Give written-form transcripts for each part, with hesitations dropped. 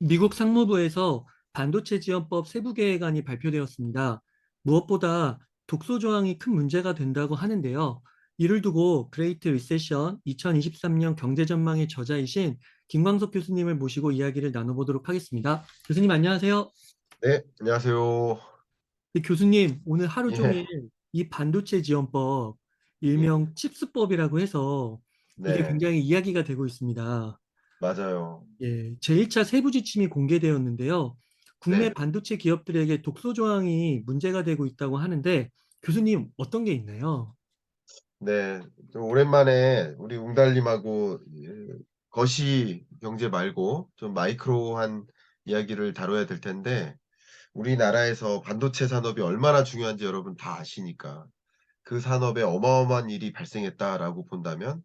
미국 상무부에서 반도체 지원법 세부 계획안이 발표되었습니다. 무엇보다 독소 조항이 큰 문제가 된다고 하는데요. 이를 두고 그레이트 리세션 2023년 경제 전망의 저자이신 김광석 교수님을 모시고 이야기를 나눠보도록 하겠습니다. 교수님 안녕하세요. 네, 안녕하세요. 네, 교수님 오늘 하루 예, 종일 이 반도체 지원법 예, 일명 칩스법이라고 해서 이게 네, 굉장히 이야기가 되고 있습니다. 맞아요. 예, 제1차 세부 지침이 공개되었는데요. 국내 네, 반도체 기업들에게 독소 조항이 문제가 되고 있다고 하는데 교수님 어떤 게 있나요? 네. 좀 오랜만에 우리 웅달님하고 거시 경제 말고 좀 마이크로한 이야기를 다뤄야 될 텐데, 우리나라에서 반도체 산업이 얼마나 중요한지 여러분 다 아시니까 그 산업에 어마어마한 일이 발생했다라고 본다면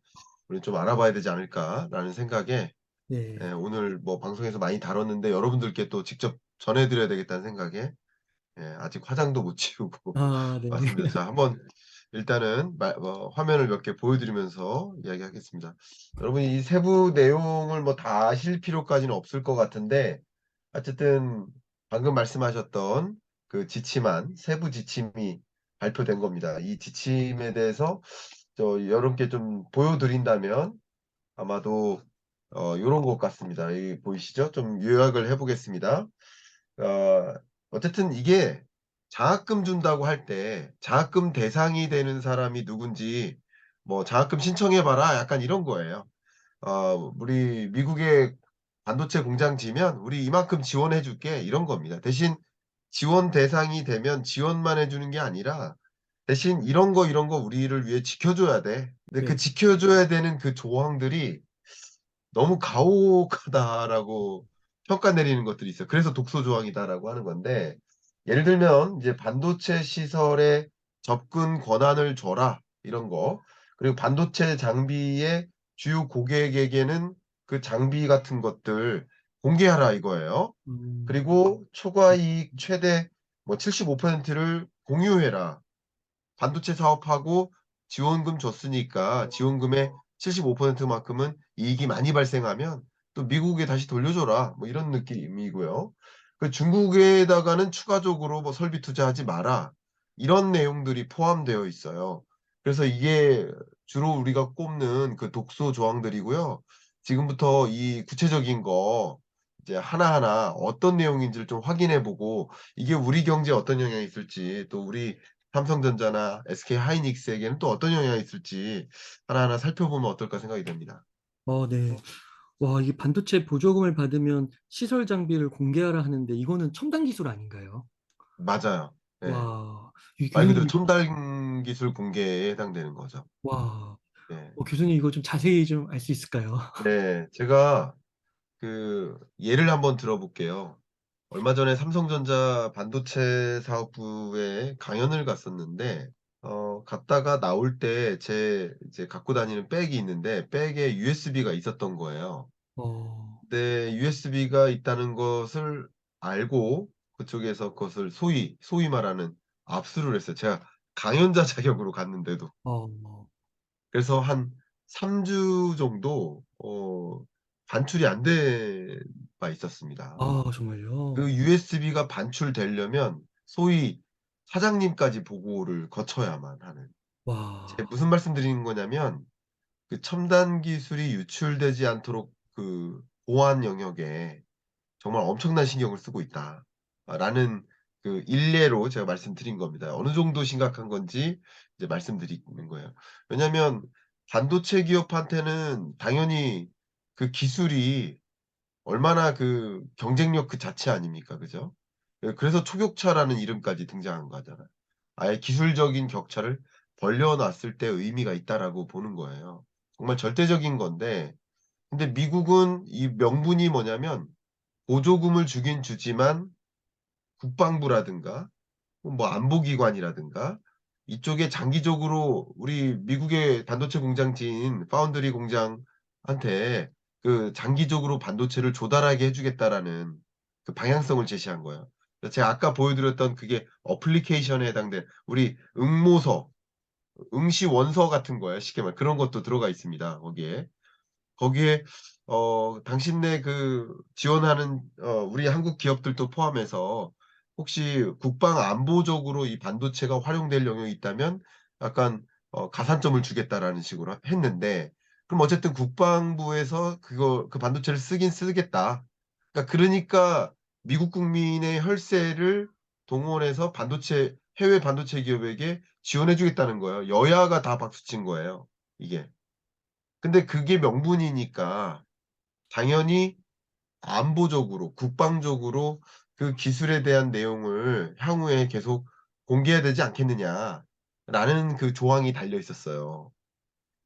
우리는 좀 알아봐야 되지 않을까라는 생각에, 네. 오늘 뭐 방송에서 많이 다뤘는데 여러분들께 또 직접 전해드려야 되겠다는 생각에, 아직 화장도 못 지우고 아, 네. 맞습니다. 자, 한번 일단은 화면을 몇 개 보여드리면서 이야기하겠습니다. 여러분 이 세부 내용을 뭐 다 아실 필요까지는 없을 것 같은데, 어쨌든 방금 말씀하셨던 그 지침안, 세부 지침이 발표된 겁니다. 이 지침에 대해서 여러분께 좀 보여드린다면 아마도 요런 것 같습니다. 여기 보이시죠? 좀 요약을 해보겠습니다. 어, 어쨌든 이게 장학금 준다고 할 때 장학금 대상이 되는 사람이 누군지, 뭐 장학금 신청해 봐라 약간 이런 거예요. 우리 미국에 반도체 공장 지면 우리 이만큼 지원해 줄게 이런 겁니다. 대신 지원 대상이 되면 지원만 해 주는 게 아니라 대신 이런 거 우리를 위해 지켜줘야 돼. 근데 그 네. 지켜줘야 되는 그 조항들이 너무 가혹하다라고 평가 내리는 것들이 있어요. 그래서 독소 조항이다라고 하는 건데, 예를 들면 이제 반도체 시설에 접근 권한을 줘라 이런 거, 그리고 반도체 장비의 주요 고객에게는 그 장비 같은 것들 공개하라 이거예요. 음, 그리고 초과 이익 최대 뭐 75%를 공유해라. 반도체 사업하고 지원금 줬으니까 지원금의 75%만큼은 이익이 많이 발생하면 또 미국에 다시 돌려줘라. 뭐 이런 느낌이고요. 그 중국에다가는 추가적으로 뭐 설비 투자하지 마라. 이런 내용들이 포함되어 있어요. 그래서 이게 주로 우리가 꼽는 그 독소 조항들이고요. 지금부터 이 구체적인 거 이제 하나하나 어떤 내용인지를 좀 확인해 보고, 이게 우리 경제에 어떤 영향이 있을지, 또 우리 삼성전자나 SK하이닉스에게는 또 어떤 영향이 있을지 하나하나 살펴보면 어떨까 생각이 됩니다. 네. 와, 이 반도체 보조금을 받으면 시설 장비를 공개하라 하는데 이거는 첨단 기술 아닌가요? 맞아요. 예. 와, 이 말 그대로 교수님, 첨단 기술 공개에 해당되는 거죠. 와, 네. 교수님 이거 좀 자세히 좀 알 수 있을까요? 네. 제가 그 예를 한번 들어볼게요. 얼마 전에 삼성전자 반도체 사업부에 강연을 갔었는데, 갔다가 나올 때 제 이제 갖고 다니는 백이 있는데 백에 USB가 있었던 거예요. 어, 네. USB가 있다는 것을 알고 그쪽에서 그것을 소위 말하는 압수를 했어요. 제가 강연자 자격으로 갔는데도. 어, 그래서 한 3주 정도 반출이 안 된 바 있었습니다. 아, 정말요? 그 USB가 반출되려면 소위 사장님까지 보고를 거쳐야만 하는. 제가 와, 무슨 말씀드리는 거냐면, 그 첨단 기술이 유출되지 않도록 그 보안 영역에 정말 엄청난 신경을 쓰고 있다. 라는 그 일례로 제가 말씀드린 겁니다. 어느 정도 심각한 건지 이제 말씀드리는 거예요. 왜냐하면 반도체 기업한테는 당연히 그 기술이 얼마나 그 경쟁력 그 자체 아닙니까? 그죠? 그래서 초격차라는 이름까지 등장한 거잖아요. 아예 기술적인 격차를 벌려 놨을 때 의미가 있다라고 보는 거예요. 정말 절대적인 건데, 근데 미국은 이 명분이 뭐냐면 보조금을 주긴 주지만 국방부라든가 뭐 안보기관이라든가 이쪽에 장기적으로 우리 미국의 반도체 공장지인 파운드리 공장한테 그 장기적으로 반도체를 조달하게 해 주겠다라는 그 방향성을 제시한 거예요. 그래서 제가 아까 보여드렸던 그게 어플리케이션에 해당된 우리 응모서, 응시 원서 같은 거예요. 쉽게 말해 그런 것도 들어가 있습니다, 거기에. 거기에 당신네 그 지원하는 우리 한국 기업들도 포함해서 혹시 국방 안보적으로 이 반도체가 활용될 영역이 있다면 약간 가산점을 주겠다라는 식으로 했는데, 그럼 어쨌든 국방부에서 그 반도체를 쓰긴 쓰겠다. 그러니까 미국 국민의 혈세를 동원해서 해외 반도체 기업에게 지원해 주겠다는 거예요. 여야가 다 박수친 거예요, 이게. 근데 그게 명분이니까 당연히 안보적으로, 국방적으로 그 기술에 대한 내용을 향후에 계속 공개해야 되지 않겠느냐라는 그 조항이 달려 있었어요.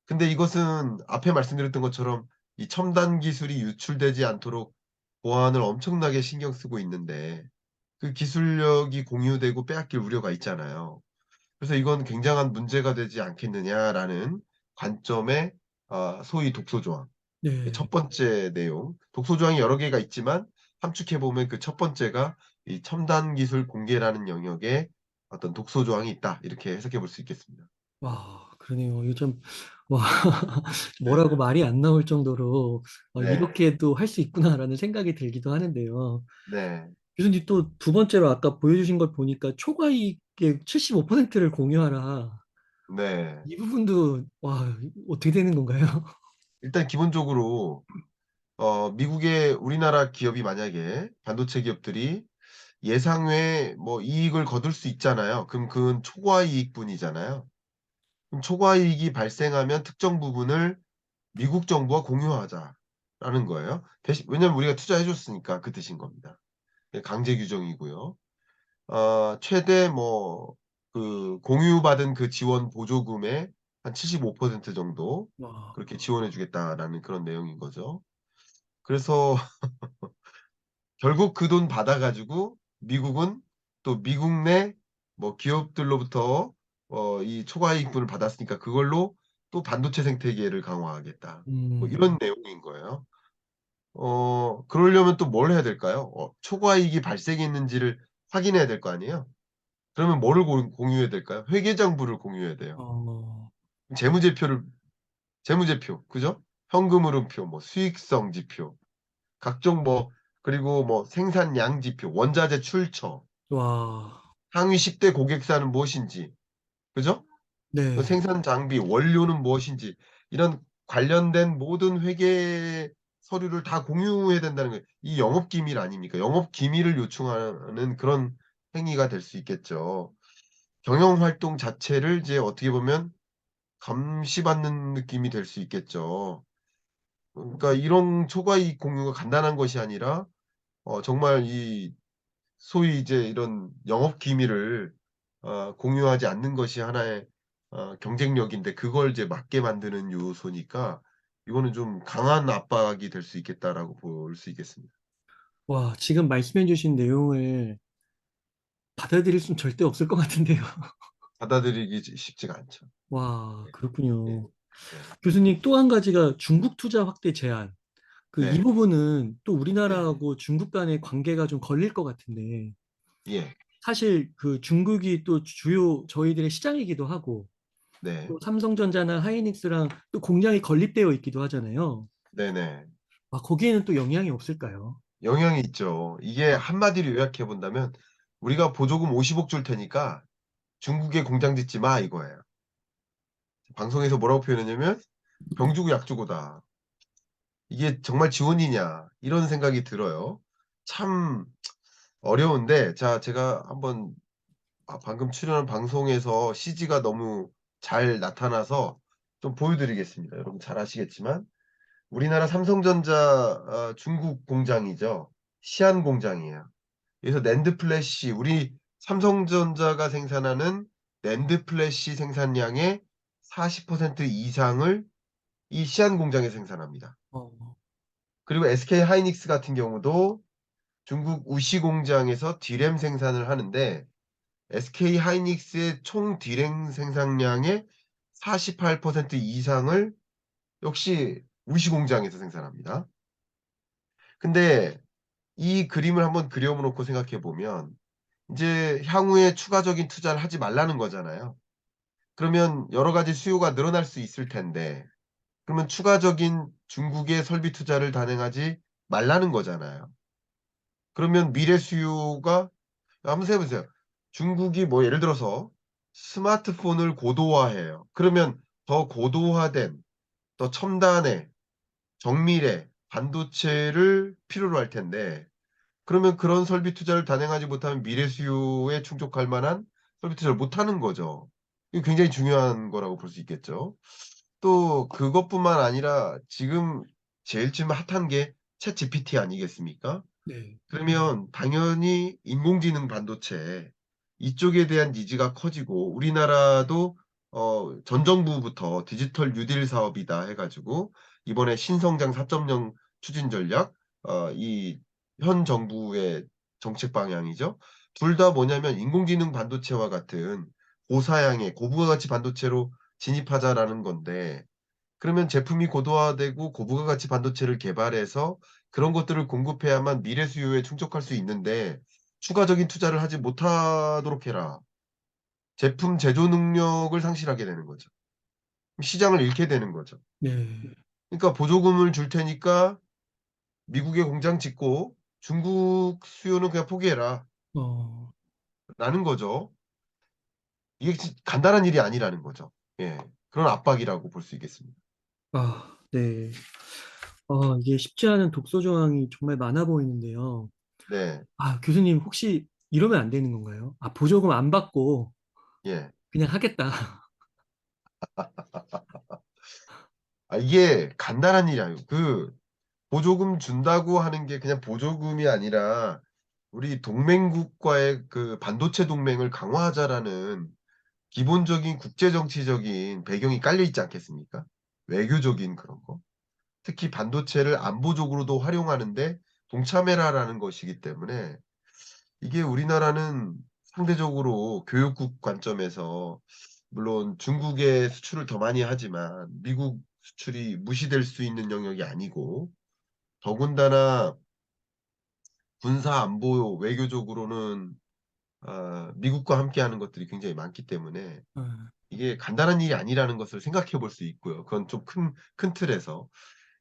근데 이것은 앞에 말씀드렸던 것처럼 이 첨단 기술이 유출되지 않도록 보안을 엄청나게 신경 쓰고 있는데 그 기술력이 공유되고 빼앗길 우려가 있잖아요. 그래서 이건 굉장한 문제가 되지 않겠느냐라는 관점의 소위 독소 조항. 네. 첫 번째 내용. 독소 조항이 여러 개가 있지만 함축해 보면 그 첫 번째가 이 첨단 기술 공개라는 영역에 어떤 독소 조항이 있다. 이렇게 해석해 볼 수 있겠습니다. 와, 그러네요. 이거 좀, 와, 뭐라고 네네. 말이 안 나올 정도로 네. 이렇게도 할 수 있구나라는 생각이 들기도 하는데요. 네. 교수님 또 두 번째로 아까 보여주신 걸 보니까 초과이익의 75%를 공유하라. 네. 이 부분도, 와, 어떻게 되는 건가요? 일단 기본적으로 미국의 우리나라 기업이 만약에 반도체 기업들이 예상 외에 뭐 이익을 거둘 수 있잖아요. 그럼 그건 초과 이익분이잖아요. 그럼 초과 이익이 발생하면 특정 부분을 미국 정부와 공유하자라는 거예요. 대신 왜냐면 우리가 투자해 줬으니까 그 뜻인 겁니다. 예, 강제 규정이고요. 최대 뭐 공유받은 그 지원 보조금의 한 75% 정도 와, 그렇게 지원해 주겠다라는 그런 내용인 거죠. 그래서 결국 그 돈 받아 가지고 미국은 또 미국 내 뭐 기업들로부터 이 초과 이익분을 받았으니까 그걸로 또 반도체 생태계를 강화하겠다. 뭐 이런 음, 내용인 거예요. 그러려면 또 뭘 해야 될까요? 초과 이익이 발생했는지를 확인해야 될 거 아니에요? 그러면 뭐를 공유해야 될까요? 회계장부를 공유해야 돼요. 어, 재무제표를 재무제표, 그죠? 현금 흐름표, 뭐 수익성 지표, 각종 뭐 그리고 뭐 생산량 지표, 원자재 출처, 와, 상위 10대 고객사는 무엇인지, 그죠? 그 네, 생산 장비, 원료는 무엇인지 이런 관련된 모든 회계 서류를 다 공유해야 된다는 거예요. 이 영업 기밀 아닙니까? 영업 기밀을 요청하는 그런 행위가 될 수 있겠죠. 경영 활동 자체를 이제 어떻게 보면 감시받는 느낌이 될 수 있겠죠. 그러니까 이런 초과 이익 공유가 간단한 것이 아니라 정말 이 소위 이제 이런 영업 기밀을 공유하지 않는 것이 하나의 경쟁력인데 그걸 이제 막게 만드는 요소니까 이거는 좀 강한 압박이 될 수 있겠다라고 볼 수 있겠습니다. 와, 지금 말씀해 주신 내용을 받아들일 수는 절대 없을 것 같은데요. 받아들이기 쉽지가 않죠. 와, 네. 예. 그렇군요. 네. 교수님 또 한 가지가 중국 투자 확대 제한. 이 네. 부분은 또 네. 우리나라하고 중국 간의 관계가 좀 걸릴 것 같은데, 예. 사실 그 중국이 또 주요 저희들의 시장이기도 하고, 네. 또 삼성전자나 하이닉스랑 또 공장이 건립되어 있기도 하잖아요. 네네. 거기에는 또 영향이 없을까요? 영향이 있죠. 이게 아, 한마디로 요약해 본다면 "우리가 보조금 50억 줄 테니까 중국에 공장 짓지 마." 이거예요. 방송에서 뭐라고 표현했냐면 "병 주고 약 주고다." 이게 정말 지원이냐 이런 생각이 들어요. 참 어려운데 자 제가 한번 방금 출연한 방송에서 CG가 너무 잘 나타나서 좀 보여 드리겠습니다. 여러분 잘 아시겠지만 우리나라 삼성전자 중국 공장이죠. 시안 공장이에요. 여기서 낸드 플래시 우리 삼성전자가 생산하는 낸드 플래시 생산량의 40% 이상을 이 시안 공장에서 생산합니다. 어, 그리고 SK 하이닉스 같은 경우도 중국 우시 공장에서 D램 생산을 하는데 SK 하이닉스의 총 D램 생산량의 48% 이상을 역시 우시 공장에서 생산합니다. 근데 이 그림을 한번 그려 놓고 생각해 보면 인제 향후에 추가적인 투자를 하지 말라는 거잖아요. 그러면 여러 가지 수요가 늘어날 수 있을 텐데 그러면 추가적인 중국의 설비 투자를 단행하지 말라는 거잖아요. 그러면 미래 수요가 한번 생각해 보세요. 중국이 뭐 예를 들어서 스마트폰을 고도화해요. 그러면 더 고도화된 더 첨단의 정밀의 반도체를 필요로 할 텐데 그러면 그런 설비 투자를 단행하지 못하면 미래 수요에 충족할 만한 설비 투자를 못 하는 거죠. 이거 굉장히 중요한 거라고 볼 수 있겠죠. 또 그것뿐만 아니라 지금 핫한 게 챗GPT 아니겠습니까? 네. 그러면 당연히 인공지능 반도체 이쪽에 대한 니즈가 커지고 우리나라도 전 정부부터 디지털 뉴딜 사업이다 해 가지고 이번에 신성장 4.0 추진 전략 이 현 정부의 정책 방향이죠. 둘 다 뭐냐면 인공지능 반도체와 같은 고사양의 고부가가치 반도체로 진입하자라는 건데 그러면 제품이 고도화되고 고부가가치 반도체를 개발해서 그런 것들을 공급해야만 미래 수요에 충족할 수 있는데 "추가적인 투자를 하지 못하도록 해라." 제품 제조 능력을 상실하게 되는 거죠. 시장을 잃게 되는 거죠. 네. 그러니까 "보조금을 줄 테니까 미국에 공장 짓고 중국 수요는 그냥 포기해라." 어. 라는 거죠. 이게 간단한 일이 아니라는 거죠. 예. 그런 압박이라고 볼 수 있겠습니다. 아, 네. 이게 쉽지 않은 독소 조항이 정말 많아 보이는데요. 네. 아, 교수님 혹시 이러면 안 되는 건가요? 아, 보조금 안 받고 예. 그냥 하겠다. 이게 간단한 일이 아니고 보조금 준다고 하는 게 그냥 보조금이 아니라 우리 동맹국과의 그 반도체 동맹을 강화하자라는 기본적인 국제 정치적인 배경이 깔려 있지 않겠습니까? 외교적인 그런 거. 특히 반도체를 안보적으로도 활용하는 데 동참해라라는 것이기 때문에 이게 우리나라는 상대적으로 교육국 관점에서 물론 중국에 수출을 더 많이 하지만 미국 수출이 무시될 수 있는 영역이 아니고 더군다나 군사 안보 외교적으로는 미국과 함께하는 것들이 굉장히 많기 때문에 아, 이게 간단한 일이 아니라는 것을 생각해 볼 수 있고요. 그건 좀 큰 틀에서.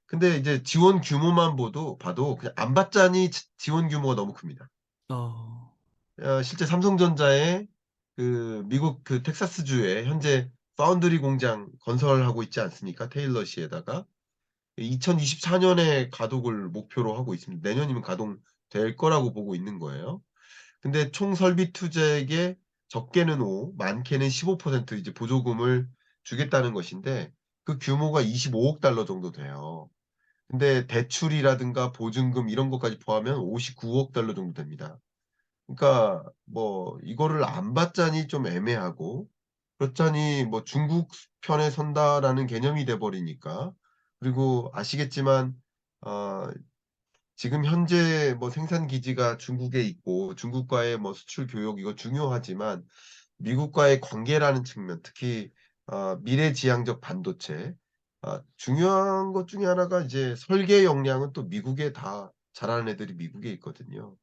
근데 이제 지원 규모만 봐도 그냥 안 받자니 지원 규모가 너무 큽니다. 어, 실제 삼성전자의 그 미국 그 텍사스주에 현재 파운드리 공장 건설하고 있지 않습니까? 테일러시에다가. 2024년에 가동을 목표로 하고 있습니다. 내년이면 가동될 거라고 보고 있는 거예요. 근데 총 설비 투자액의 적게는 5, 많게는 15% 이제 보조금을 주겠다는 것인데 그 규모가 25억 달러 정도 돼요. 근데 대출이라든가 보증금 이런 것까지 포함하면 59억 달러 정도 됩니다. 그러니까 뭐 이거를 안 받자니 좀 애매하고 그렇자니 뭐 '중국 편에 선다.'라는 개념이 돼 버리니까 그리고 아시겠지만 어 지금 현재 뭐 생산 기지가 중국에 있고 중국과의 뭐 수출 교역 이거 중요하지만 미국과의 관계라는 측면 특히 미래지향적 반도체 중요한 것 중에 하나가 이제 설계 역량은 또 미국에 다 잘하는 애들이 미국에 있거든요.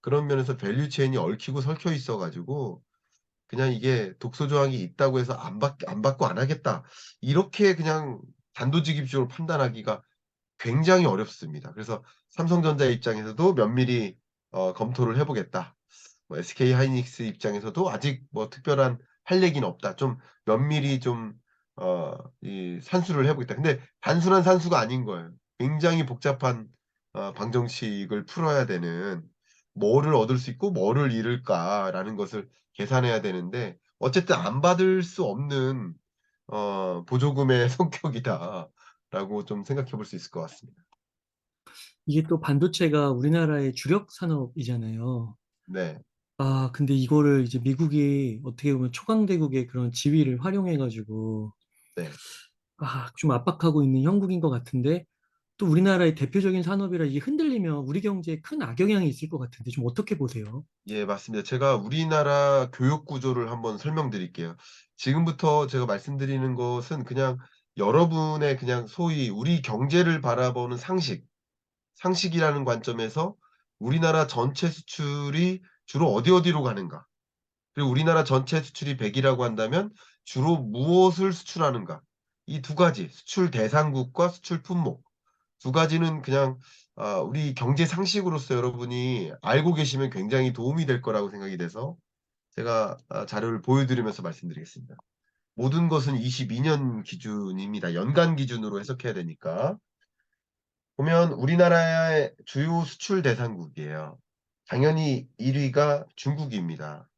그런 면에서 밸류 체인이 얽히고 설켜 있어 가지고 그냥 이게 독소 조항이 있다고 해서 안 받고 안 하겠다. 이렇게 그냥 단도직입적으로 판단하기가 굉장히 어렵습니다. 그래서 삼성전자 입장에서도 면밀히 검토를 해 보겠다. 뭐 SK 하이닉스 입장에서도 아직 뭐 특별한 할 얘기는 없다. 좀 면밀히 좀 이 산수를 해 보겠다. 근데 단순한 산수가 아닌 거예요. 굉장히 복잡한 방정식을 풀어야 되는 '뭐를 얻을 수 있고 뭐를 잃을까.'라는 것을 계산해야 되는데 어쨌든 안 받을 수 없는 보조금의 성격이다라고 좀 생각해 볼 수 있을 것 같습니다. 이게 또 반도체가 우리나라의 주력 산업이잖아요. 네. 아, 근데 이거를 이제 미국이 어떻게 보면 초강대국의 그런 지위를 활용해가지고, 네. 아, 좀 압박하고 있는 형국인 것 같은데, 또 우리나라의 대표적인 산업이라 이게 흔들리면 우리 경제에 큰 악영향이 있을 것 같은데, 좀 어떻게 보세요? 예 맞습니다. 제가 우리나라 교육 구조를 한번 설명드릴게요. 지금부터 제가 말씀드리는 것은 그냥 여러분의 그냥 소위 우리 경제를 바라보는 상식이라는 관점에서 우리나라 전체 수출이 주로 어디로 가는가? 그리고 우리나라 전체 수출이 100 이라고 한다면 주로 무엇을 수출하는가? 이 두 가지 수출 대상국과 수출 품목 두 가지는 그냥 우리 경제 상식으로서 여러분이 알고 계시면 굉장히 도움이 될 거라고 생각이 돼서 제가 자료를 보여드리면서 말씀드리겠습니다. 모든 것은 22년 기준입니다. 연간 기준으로 해석해야 되니까. 보면 우리나라의 주요 수출 대상국이에요. 당연히 1 위가 중국입니다.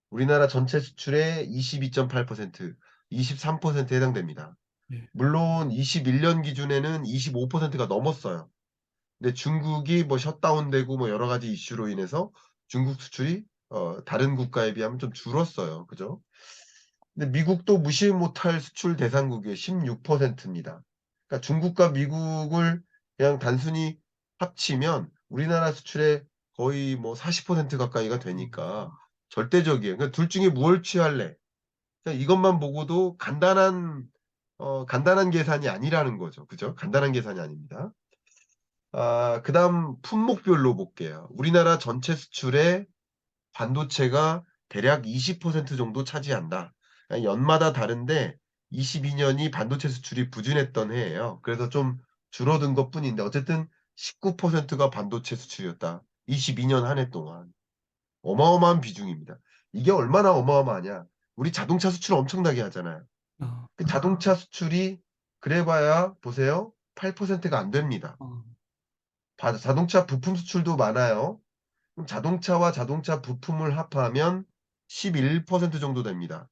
우리나라 전체 수출의 22.8% 23%에 해당됩니다. 네. 물론 21년 기준에는 25%가 넘었어요. 근데 중국이 뭐 셧다운되고 뭐 여러 가지 이슈로 인해서 중국 수출이 다른 국가에 비하면 좀 줄었어요. 그죠? 근데 미국도 무시 못할 수출 대상국이에요. 16%입니다. 그러니까 중국과 미국을 그냥 단순히 합치면 우리나라 수출의 거의 뭐 40% 가까이가 되니까 절대적이에요. 그러니까 둘 중에 무엇을 취할래? 그냥 이것만 보고도 간단한 계산이 아니라는 거죠. 그죠? 간단한 계산이 아닙니다. 그다음 품목별로 볼게요. 우리나라 전체 수출의 반도체가 대략 20% 정도 차지한다. 연마다 다른데 22년이 반도체 수출이 부진했던 해예요. 그래서 좀 줄어든 것뿐인데 어쨌든 19%가 반도체 수출이었다. 22년 한 해 동안. 어마어마한 비중입니다. 이게 얼마나 어마어마하냐. 우리 자동차 수출 엄청나게 하잖아요. 아, 그 자동차 수출이 그래 봐야 보세요. 8%가 안 됩니다. 어, 자동차 부품 수출도 많아요. 그럼 자동차와 자동차 부품을 합하면 11% 정도 됩니다.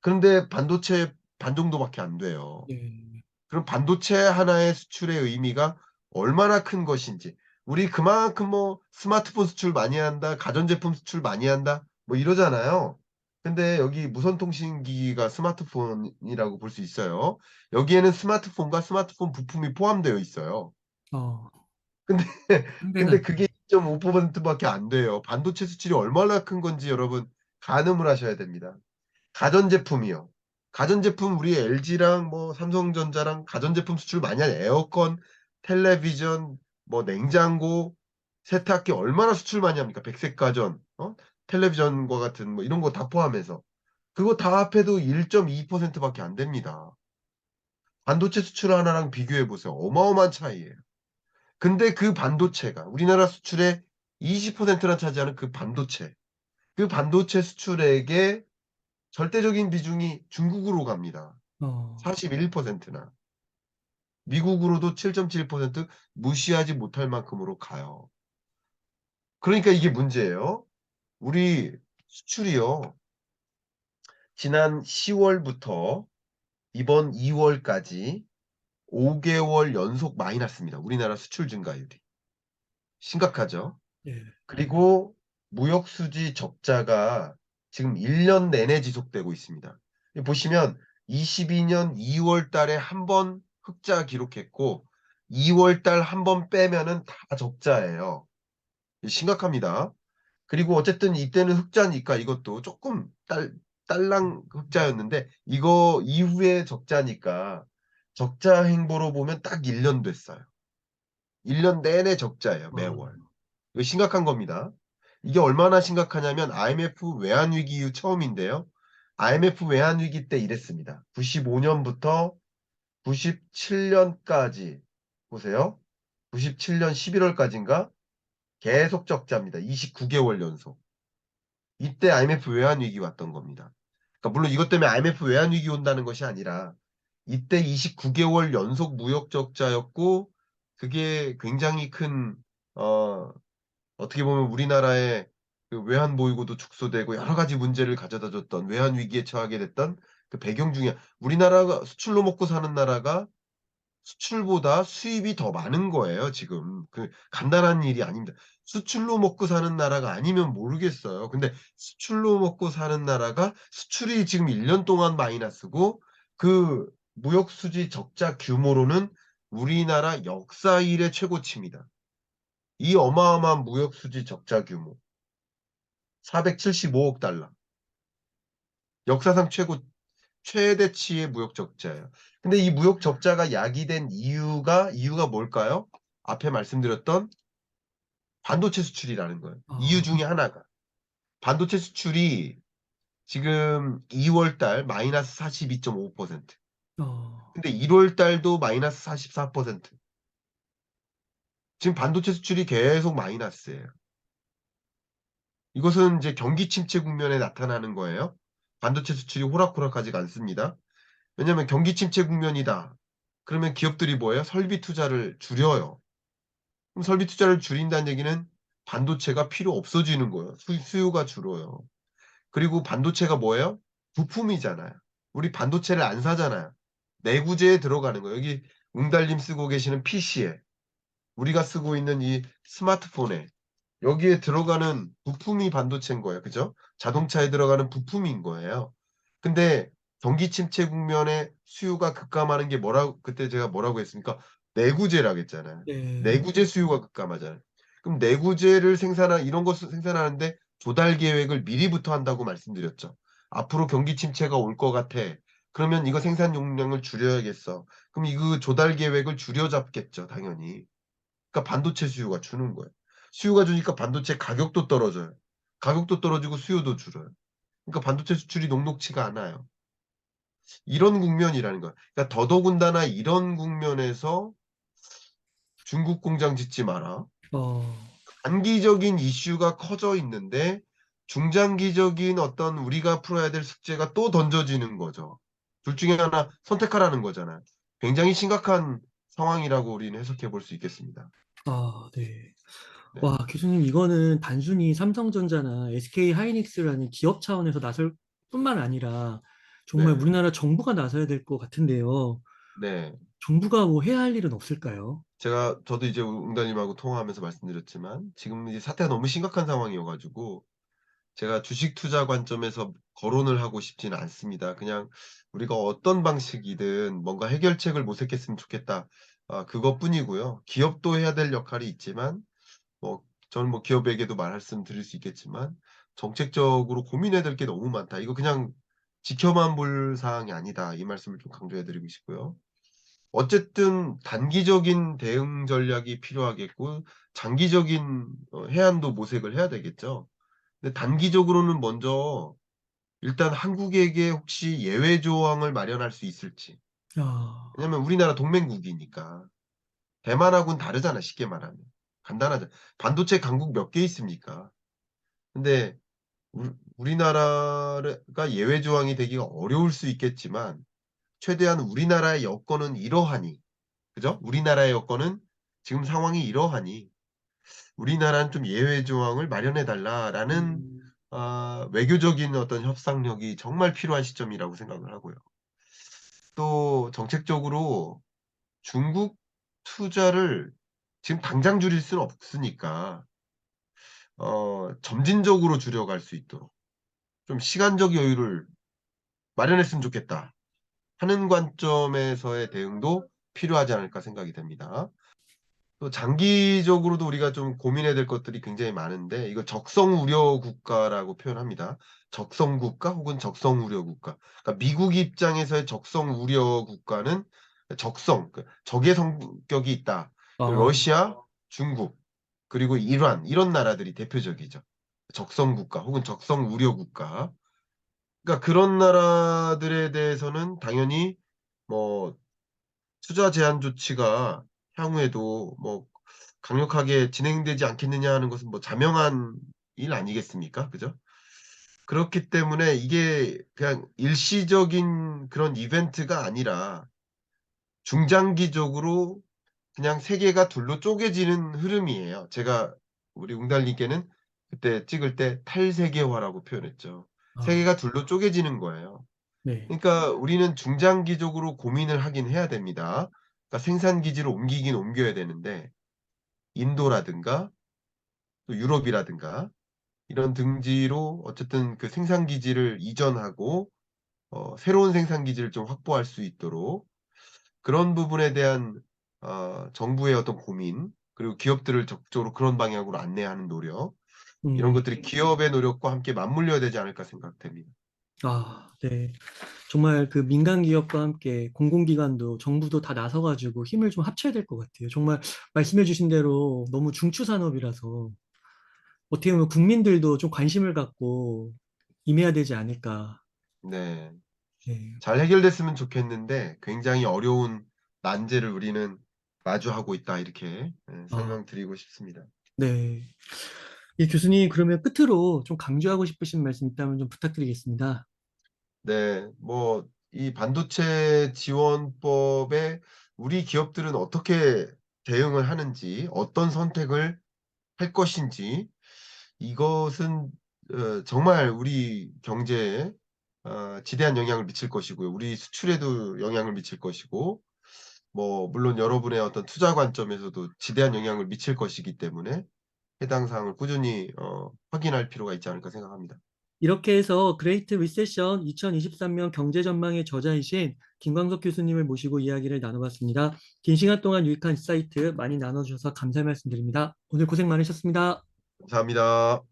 그런데 반도체 반 정도밖에 안 돼요. 네. 그럼 반도체 하나의 수출의 의미가 얼마나 큰 것인지. 우리 그만큼 뭐 스마트폰 수출 많이 한다, 가전제품 수출 많이 한다, 뭐 이러잖아요. 근데 여기 무선통신기기가 스마트폰이라고 볼 수 있어요. 여기에는 스마트폰과 스마트폰 부품이 포함되어 있어요. 어, 근데 근데 상대는, 그게 2.5% 밖에 안 돼요. 반도체 수출이 얼마나 큰 건지 여러분 가늠을 하셔야 됩니다. 가전제품이요. 가전제품 우리 LG랑 뭐 삼성전자랑 가전제품 수출 많이 하죠. 에어컨, 텔레비전, 뭐 냉장고, 세탁기 얼마나 수출 많이 합니까? 백색가전, 텔레비전과 같은 뭐 이런 거 다 포함해서. 그거 다 합해도 1.2% 밖에 안 됩니다. 반도체 수출 하나랑 비교해 보세요. 어마어마한 차이예요. 근데 그 반도체가 우리나라 수출의 20%나 차지하는 그 반도체, 그 반도체 수출액의 절대적인 비중이 중국으로 갑니다. 어, 41%나. 미국으로도 7.7% 무시하지 못할 만큼으로 가요. 그러니까 이게 문제예요. 우리 수출이요. 지난 10월부터 이번 2월까지 5개월 연속 마이너스입니다. 우리나라 수출 증가율이. 심각하죠. 예, 그리고 무역 수지 적자가 지금 1년 내내 지속되고 있습니다. 보시면 22년 2월 달에 한 번 흑자 기록했고 2월 달 한 번 빼면은 다 적자예요. 심각합니다. 그리고 어쨌든 이때는 흑자니까 이것도 조금 딸랑 흑자였는데 이거 이후에 적자니까 적자 행보로 보면 딱 1년 됐어요. 1년 내내 적자예요, 어, 매월. 이거 심각한 겁니다. 이게 얼마나 심각하냐면 IMF 외환위기 이후 처음인데요. IMF 외환위기 때 이랬습니다. 95년부터 97년까지 보세요. 97년 11월까지인가 계속 적자입니다. 29개월 연속. 이때 IMF 외환위기 왔던 겁니다. 그러니까 물론 이것 때문에 IMF 외환위기 온다는 것이 아니라 이때 29개월 연속 무역 적자였고 그게 굉장히 큰 어, 어떻게 보면 우리나라의 그 외환 보유고도 축소되고 여러 가지 문제를 가져다 줬던 외환 위기에 처하게 됐던 그 배경 중에 우리나라가 수출로 먹고 사는 나라가 수출보다 수입이 더 많은 거예요, 지금. 그 간단한 일이 아닙니다. 수출로 먹고 사는 나라가 아니면 모르겠어요. 근데 수출로 먹고 사는 나라가 수출이 지금 1년 동안 마이너스고 그 무역 수지 적자 규모로는 우리나라 역사 이래 최고치입니다. 이 어마어마한 무역 수지 적자 규모. 475억 달러. 역사상 최대치의 무역 적자예요. 근데 이 무역 적자가 야기된 이유가 뭘까요? 앞에 말씀드렸던 반도체 수출이라는 거예요. 이유 어, 중에 하나가. 반도체 수출이 지금 2월 달 마이너스 42.5%. 어, 근데 1월 달도 마이너스 44%. 지금 반도체 수출이 계속 마이너스예요. 이것은 이제 경기 침체 국면에 나타나는 거예요. 반도체 수출이 호락호락하지가 않습니다. 왜냐하면 경기 침체 국면이다. 그러면 기업들이 뭐예요? 설비 투자를 줄여요. 그럼 설비 투자를 줄인다는 얘기는 반도체가 필요 없어지는 거예요. 수요가 줄어요. 그리고 반도체가 뭐예요? 부품이잖아요. 우리 반도체를 안 사잖아요. 내구재에 들어가는 거예요. 여기 웅달님 쓰고 계시는 PC에, 우리가 쓰고 있는 이 스마트폰에, 여기에 들어가는 부품이 반도체인 거예요. 그죠? 자동차에 들어가는 부품인 거예요. 근데 경기 침체 국면에 수요가 급감하는 게 뭐라고, 그때 제가 뭐라고 했습니까? 내구재라고 했잖아요. 네. 내구재 수요가 급감하잖아요. 그럼 내구재를 이런 거 생산하는데 조달 계획을 미리부터 한다고 말씀드렸죠. 앞으로 경기 침체가 올 것 같아. 그러면 이거 생산 용량을 줄여야겠어. 그럼 이거 조달 계획을 줄여 잡겠죠, 당연히. 그러니까 반도체 수요가 주는 거예요. 수요가 주니까 반도체 가격도 떨어져요. 가격도 떨어지고 수요도 줄어요. 그러니까 반도체 수출이 녹록치가 않아요. 이런 국면이라는 거야. 그러니까 더더군다나 이런 국면에서 중국 공장 짓지 마라. 어, 단기적인 이슈가 커져 있는데 중장기적인 어떤 우리가 풀어야 될 숙제가 또 던져지는 거죠. 둘 중에 하나 선택하라는 거잖아요. 굉장히 심각한 상황이라고 우리는 해석해 볼 수 있겠습니다. 아, 네. 네. 와, 교수님, 이거는 단순히 삼성전자나 SK 하이닉스라는 기업 차원에서 나설 뿐만 아니라 정말 네. 우리나라 정부가 나서야 될 것 같은데요. 네. 정부가 뭐 해야 할 일은 없을까요? 저도 이제 웅달님하고 통화하면서 말씀드렸지만 지금 이제 사태가 너무 심각한 상황이어가지고 제가 주식 투자 관점에서 거론을 하고 싶지는 않습니다. 그냥 우리가 어떤 방식이든 뭔가 해결책을 모색했으면 좋겠다. 그것뿐이고요. 기업도 해야 될 역할이 있지만 뭐 저는 뭐 기업에게도 말씀드릴 수 있겠지만 정책적으로 고민해야 될 게 너무 많다. 이거 그냥 지켜만 볼 사항이 아니다. 이 말씀을 좀 강조해드리고 싶고요. 어쨌든 단기적인 대응 전략이 필요하겠고 장기적인 해안도 모색을 해야 되겠죠. 근데 단기적으로는 먼저 일단 한국에게 혹시 예외 조항을 마련할 수 있을지. 아, 왜냐면 우리나라 동맹국이니까. 대만하고는 다르잖아, 쉽게 말하면. 간단하죠. 반도체 강국 몇 개 있습니까? 근데 우리나라가 예외 조항이 되기가 어려울 수 있겠지만 최대한 우리나라의 여건은 이러하니, 그죠? 우리나라의 여건은 지금 상황이 이러하니 우리나라는 좀 예외 조항을 마련해 달라라는 외교적인 어떤 협상력이 정말 필요한 시점이라고 생각을 하고요. 또 정책적으로 중국 투자를 지금 당장 줄일 수는 없으니까 점진적으로 줄여갈 수 있도록 좀 시간적 여유를 마련했으면 좋겠다 하는 관점에서의 대응도 필요하지 않을까 생각이 됩니다. 또 장기적으로도 우리가 좀 고민해야 될 것들이 굉장히 많은데 이거 적성 우려 국가라고 표현합니다. 적성 국가 혹은 적성 우려 국가. 그러니까 미국 입장에서의 적성 우려 국가는 적의 성격이 있다. 아, 러시아, 중국, 그리고 이란 이런 나라들이 대표적이죠. 적성 국가 혹은 적성 우려 국가. 그러니까 그런 나라들에 대해서는 당연히 뭐 투자 제한 조치가 향후에도 뭐 강력하게 진행되지 않겠느냐 하는 것은 뭐 자명한 일 아니겠습니까? 그죠? 그렇기 때문에 이게 그냥 일시적인 그런 이벤트가 아니라 중장기적으로 그냥 세계가 둘로 쪼개지는 흐름이에요. 제가 우리 웅달님께는 그때 찍을 때 탈세계화라고 표현했죠. 아, 세계가 둘로 쪼개지는 거예요. 네. 그러니까 우리는 중장기적으로 고민을 하긴 해야 됩니다. 그러니까 생산 기지를 옮기긴 옮겨야 되는데 인도라든가 또 유럽이라든가 이런 등지로 어쨌든 그 생산 기지를 이전하고 새로운 생산 기지를 좀 확보할 수 있도록 그런 부분에 대한 정부의 어떤 고민 그리고 기업들을 적극적으로 그런 방향으로 안내하는 노력 이런 음, 것들이 기업의 노력과 함께 맞물려야 되지 않을까 생각됩니다. 아, 네. 정말 그 민간 기업과 함께 공공기관도 정부도 다 나서가지고 힘을 좀 합쳐야 될 것 같아요. 정말 말씀해주신 대로 너무 중추 산업이라서 어떻게 보면 국민들도 좀 관심을 갖고 임해야 되지 않을까. 네. 네. 잘 해결됐으면 좋겠는데 굉장히 어려운 난제를 우리는 마주하고 있다. 이렇게 아, 설명드리고 싶습니다. 네. 이 교수님, 그러면 끝으로 좀 강조하고 싶으신 말씀 있다면 좀 부탁드리겠습니다. 네. 뭐 이 반도체 지원법에 우리 기업들은 어떻게 대응을 하는지, 어떤 선택을 할 것인지, 이것은 정말 우리 경제에 지대한 영향을 미칠 것이고요. 우리 수출에도 영향을 미칠 것이고, 뭐 물론 여러분의 어떤 투자 관점에서도 지대한 영향을 미칠 것이기 때문에 해당 사항을 꾸준히 확인할 필요가 있지 않을까 생각합니다. 이렇게 해서 그레이트 리세션 2023년 경제 전망의 저자이신 김광석 교수님을 모시고 이야기를 나눠봤습니다. 긴 시간 동안 유익한 인사이트 많이 나눠주셔서 감사의 말씀드립니다. 오늘 고생 많으셨습니다. 감사합니다.